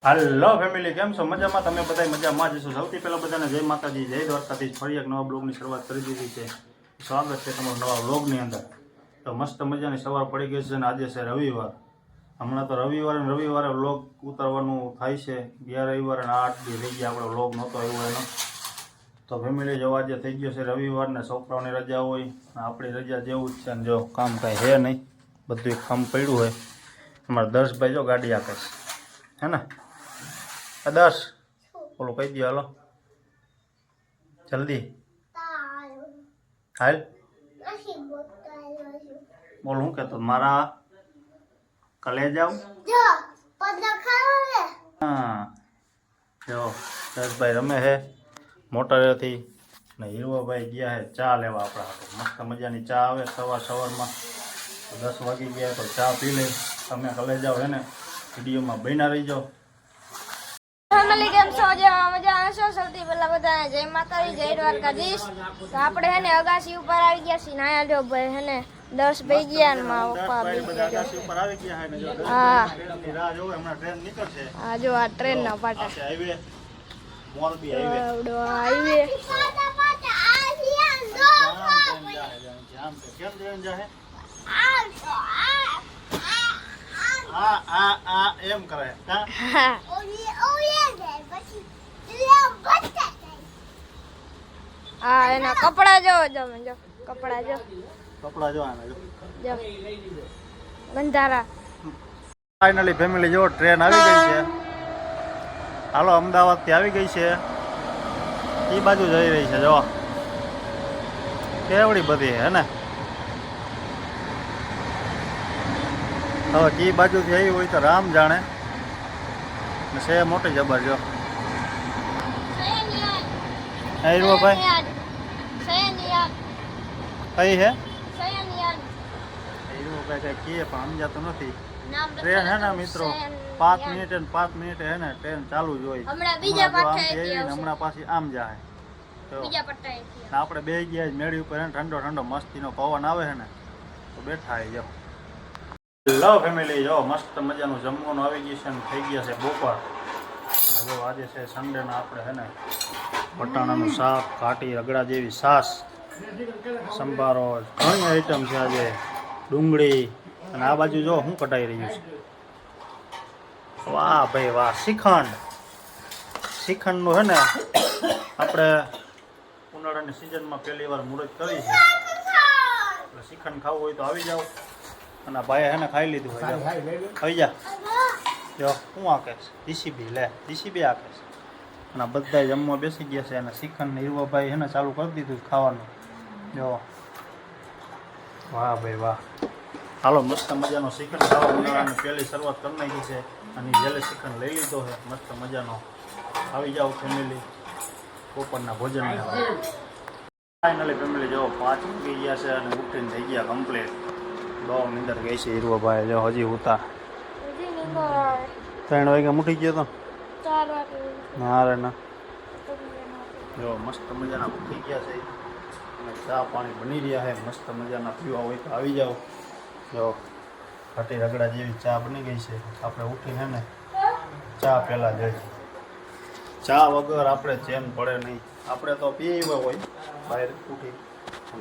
હાલો family, કેમ છો? મજામાં? તમે બધા મજામાં જ છો? સૌથી પહેલાં બધાને જય માતાજી, જય દ્વારકાધીશ. ફરી એક નવા બ્લોગની શરૂઆત કરી દીધી છે. સ્વાગત છે તમારું નવા બ્લોગની અંદર. તો મસ્ત મજાની સવાર પડી ગઈ છે અને આજે છે રવિવાર. હમણાં તો રવિવારે બ્લોગ ઉતારવાનું થાય છે. ગયા રવિવારે 8 દી થઈ ગયા આપણે બ્લોગ નહોતો આવ્યો એનો. તો ફેમિલી જો આજે થઈ ગયો છે રવિવાર ને છોકરાઓની રજા હોય, આપણી રજા જેવું જ છે ને જો કામ કાંઈ છે નહીં, બધું કામ પડ્યું હોય. અમારા દર્શભાઈ જો ગાડી આપે છે, હે ને દસ બોલો કહી દો, હાલો જલ્દી હાલ બોલ. હું કહેતો મારા કલે જાવ. હા જો દસભાઈ રમે છે મોટરેથી ને હીરવાભાઈ ગયા છે ચા લેવા આપણા હાટુ. મસ્ત મજાની ચા આવે સવારમાં 10 વાગી ગયા તો ચા પી લઈ. તમે કલે જાઓ હે ને, વિડીયોમાં બન્યા રહી જાઓ. ફેમિલી કેમ છો? મજા આવશો? સૌથી પહેલા બધાને જય માતાજી, જય દ્વારકાધીશ. તો આપણે હે ને અગાસી ઉપર આવી ગયા છીએ. નાયા જો ભાઈ હે ને 10 થઈ ગયા ને મારા પપ્પા બધા અગાસી ઉપર આવી ગયા છે ને જો હા ટ્રેનની રાહ જોવે. હમણાં ટ્રેન નીકળશે. આ જો આ ટ્રેન ના પાટા હાઈવે મોરબી હાઈવે આવડો હાઈવે કેમ જઈને જાહે આ એમ કરે હા હા એના કપડા જો તમે જો કપડા જો આના જો ગંધારા. ફાઇનલી ફેમિલી જો ટ્રેન આવી ગઈ છે. હાલો અમદાવાદથી આવી ગઈ છે. એ બાજુ જઈ રહી છે. જો કેવડી બધી હે ને. હવે કી બાજુથી આવી હોય તો રામ જાણે. છે મોટી જબર જો ભાઈ કઈ હે કઈ કીએ પણ સમજાતું નથી. ટ્રેન હે ને મિત્રો 5 મિનિટે ને 5 મિનિટે હે ને ટ્રેન ચાલુ જ હોય. હમણાં પાછી આમ જાય. આપણે બે ગયા મેળી ઉપર ઠંડો ઠંડો મસ્તીનો પવન આવે છે ને તો બેઠા આવી જાઓ. હેલો ફેમિલી, જો મસ્ત મજાનું જમવાનું આવી ગયું છે ને થઈ ગયા છે બપોર. જો આજે છે સન્ડેના આપણે હે ને વટાણાનું શાક, ઘાટી રગડા જેવી છાશ, સંભારો, ઘણી આઈટમ છે આજે, ડુંગળી. અને આ બાજુ જો શું કટાઈ રહ્યું છે. વાહ ભાઈ વાહ, શ્રીખંડનું હે ને આપણે ઉનાળાની સિઝનમાં પહેલી વાર મુહૂર્ત કરી છે. એટલે શ્રીખંડ ખાવું હોય તો આવી જાઓ. અને ભાઈ હે ને ખાઈ લીધું હોય આવી જા. જો શું આકે છે જીસીબી આકે છે. અને બધા જમવા બેસી ગયા છે. અને શ્રીખંડ ને હીરવાભાઈ હે ને ચાલુ કરી દીધું ખાવાનું. જો વાહ ભાઈ વાહ. હાલો મસ્ત મજાનો શ્રીખંડ ખાવા ઉનાળાની પહેલી શરૂઆત કરી નાખી છે. અને જેલે શ્રીખંડ લઈ લીધો છે મસ્ત મજાનો. આવી જાઓ ફેમિલી બપોરના ભોજન. ફાઇનલી ફેમિલી જો 5 વાગી ગયા છે અને ઉઠીને થઈ ગયા કમ્પ્લીટ. બહુ નીંદર ગઈ છે હીરવાભાઈ જો હજી ઉતા 3 વાગ્યા ઉઠી ગયો તો 4 વાગે ના ના જો મસ્ત મજાના ઉઠી ગયા છે. અને ચા પાણી બની રહ્યા છે મસ્ત મજાના. પીવા હોય તો આવી જાઓ. જો ઘાટી રગડા જેવી ચા બની ગઈ છે. આપણે ઉઠીને ને ચા પહેલાં જોઈએ. ચા વગર આપણે ચેન પડે નહીં. આપણે તો પીવા હોય બહાર ઉઠી,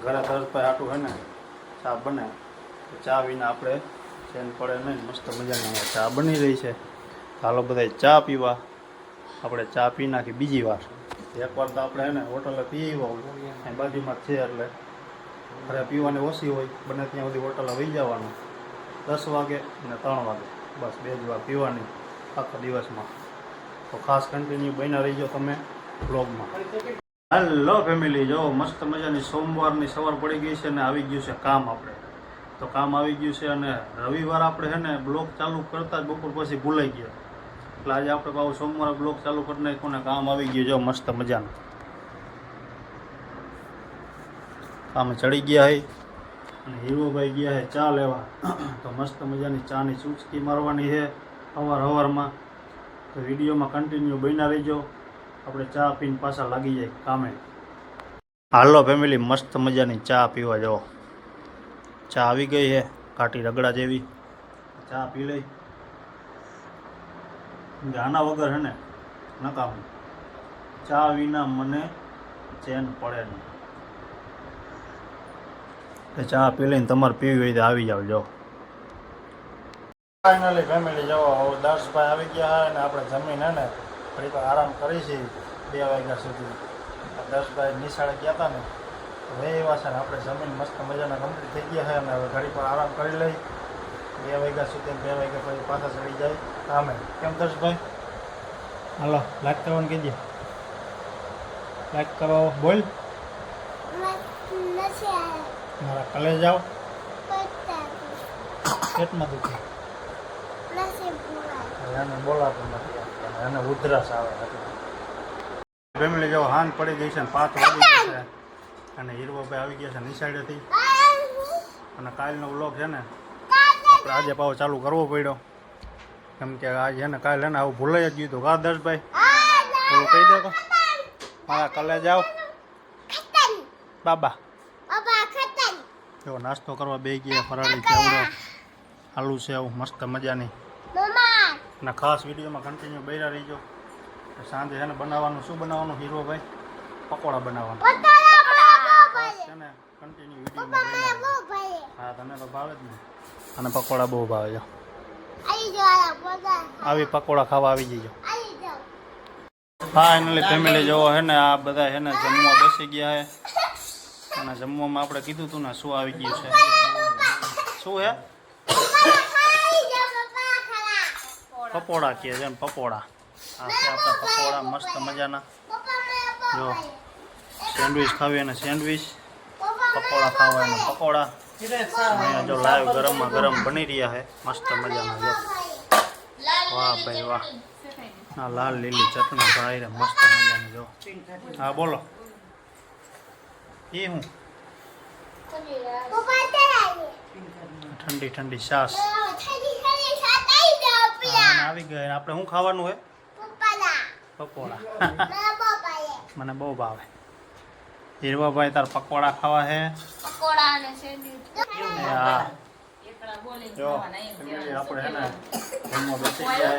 ઘરે દર્શભાઈ આટું હે ને ચા બને. ચા વિના આપણે ચેન પડે નહીં. મસ્ત મજાની ચા બની રહી છે. ચાલો બધા ચા પીવા. આપણે ચા પી નાખી બીજી વાર. એકવાર તો આપણે હે ને હોટલે પીવા હોય બાજુમાં છે એટલે ઘરે પીવાની ઓછી હોય. બને ત્યાં સુધી હોટલે વહી જવાનું 10 વાગે અને 3 વાગે. બસ 2 જ વાર પીવાની આખા દિવસમાં. તો ખાસ કન્ટિન્યુ બન્યા રહીજો તમે બ્લોગમાં. હેલો ફેમિલી, જો મસ્ત મજાની સોમવારની સવાર પડી ગઈ છે ને આવી ગયું છે કામ. આપણે તો કામ આવી ગયું છે. અને રવિવાર આપણે હે ને બ્લોગ ચાલુ કરતા જ બપોર પછી ભૂલાઈ ગયો. એટલે આજે આપણે પાછું સોમવારે બ્લોગ ચાલુ કરી નાખ્યું ને કામ આવી ગયું. જો મસ્ત મજાનું કામ ચડી ગયા છે. અને હીરોભાઈ ગયા છે ચા લેવા. તો મસ્ત મજાની ચાની ચૂચકી મારવાની છે સવારમાં. તો વિડીયોમાં કન્ટિન્યુ બન્યા રહીજો. આપણે ચા પીને પાછા લાગી જાય કામે. હાલો ફેમિલી, મસ્ત મજાની ચા પીવા જાઓ. ચા આવી ગઈ છે ઘાટી રગડા જેવી. ચા પી લઈ. કે આના વગર હે ને નકામું. ચા વિના મને ચેન પડે નહીં. તો ચા પી લઈને તમારે પીવી હોય તો આવી જાવ. જો ફાઇનલી ફેમિલી જવો હવે દર્શભાઈ આવી ગયા અને આપણે જમીન હે ને ઘડી પર આરામ કરી છે 2 વાગ્યા સુધી. દર્શભાઈ નિશાળે ગયા હતા ને હવે એવા છે ને આપણે જમીન મસ્ત મજાના કમ્પ્લીટ થઈ ગયા છે અને હવે ઘડી પર આરામ કરી લઈ 2 વાગ્યા સુધી. 2 વાગ્યા પછી પાછા ચડી જાય કામે. કેમ દર્શભાઈ? હાલો લાઈક કરવાનું કીધે. લાઈક કરો બોલ. મારા કલે જાઓ પેટમાં દુખે એને બોલાતું નથી એને ઉધરસ આવે. ફેમિલી જો હાન પડી ગઈ છે ને 5 વાગી ગયા છે અને હીરવાભાઈ આવી ગયા છે નિશાળેથી. અને કાલનો વ્લોગ છે ને આપણે આજે પાછો ચાલુ કરવો પડ્યો કેમ કે આજે ને કાલે ને આવું ભૂલાઈ જ ગયું હતું. કા દર્શભાઈ બોલું કહી દો તો મારા કલે જાઓ બાબા. જો નાસ્તો કરવા બે ગયા ફરાળી ચેવડો આલુ સેવ મસ્ત મજાની. અને ખાસ વિડીયોમાં કન્ટિન્યુ બૈરા રહીજો. સાંજે છે ને બનાવવાનું શું બનાવવાનું હીરોભાઈ? પકોડા બનાવવાનું છે ને કન્ટિન્યુ વિડીયોમાં. હા તને તો ભાવે જ ને. અને પકોડા બહુ ભાવે છે. આવી પકોડા ખાવા આવી જજો. ફાઇનલી ફેમિલી જોવો હે ને આ બધા છે ને જમવા બેસી ગયા હે. અને જમવામાં આપણે કીધું હતું ને શું આવી ગયું છે? શું હે? પકોડા કહે છે એમ પકોડા. આ છે આપણા પકોડા મસ્ત મજાના. જો સેન્ડવીચ ખાવી અને સેન્ડવીચ, પકોડા ખાવા અને પકોડા. અહીંયા જો લાઈવ ગરમમાં ગરમ બની રહ્યા છે મસ્ત મજાના. જો વાહ ભાઈ વાહ. આ લાલ લીલી ચટણી ભાઈ મસ્ત મજાની. જો હા બોલો એ હું ઠંડી ઠંડી છાશ આવી ગઈ. આપણે શું ખાવાનું હે? પકોડા. મને બહુ ભાવે. હીરવાભાઈ તાર પકોડા ખાવા હે? પકોડા અને સેન્ડવિચ. હા જો આપણે હે ને જમવા બેસી ગયા.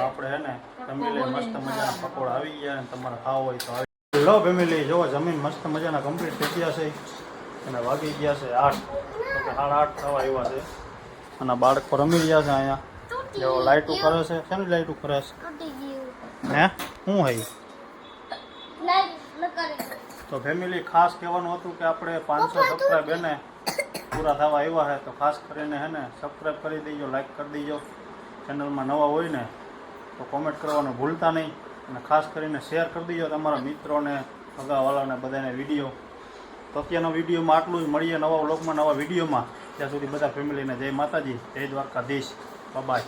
આપણે હે ને ફેમિલી મસ્ત મજાના પકોડા આવી ગયા અને તમારે ખાવા હોય તો આવી. લો ફેમિલી જો જમીન મસ્ત મજાના કમ્પ્લીટ થઈ ગયા છે અને વાગી ગયા છે 8 તો કે 8:30 થવા આવ્યા છે. અને બાળકો રમી રહ્યા છે અહીંયા. જો લાઈટું કરે છે. શેની લાઈટું કરે છે? હે શું હે? તો ફેમિલી ખાસ કહેવાનું હતું કે આપણે 500 સબસ્ક્રાઈબ એને પૂરા થવા આવ્યા છે તો ખાસ કરીને હે ને સબસ્ક્રાઈબ કરી દેજો, લાઈક કરી દેજો. ચેનલમાં નવા હોય ને તો કોમેન્ટ કરવાનું ભૂલતા નહીં. અને ખાસ કરીને શેર કરી દેજો તમારા મિત્રોને, અગાવાળાને બધાને વિડીયો. તો અત્યારનો વિડીયોમાં આટલું જ. મળીએ નવા વ્લોગમાં નવા વિડીયોમાં. ત્યાં સુધી બધા ફેમિલીને જય માતાજી, જય દ્વારકાધીશ. બાય.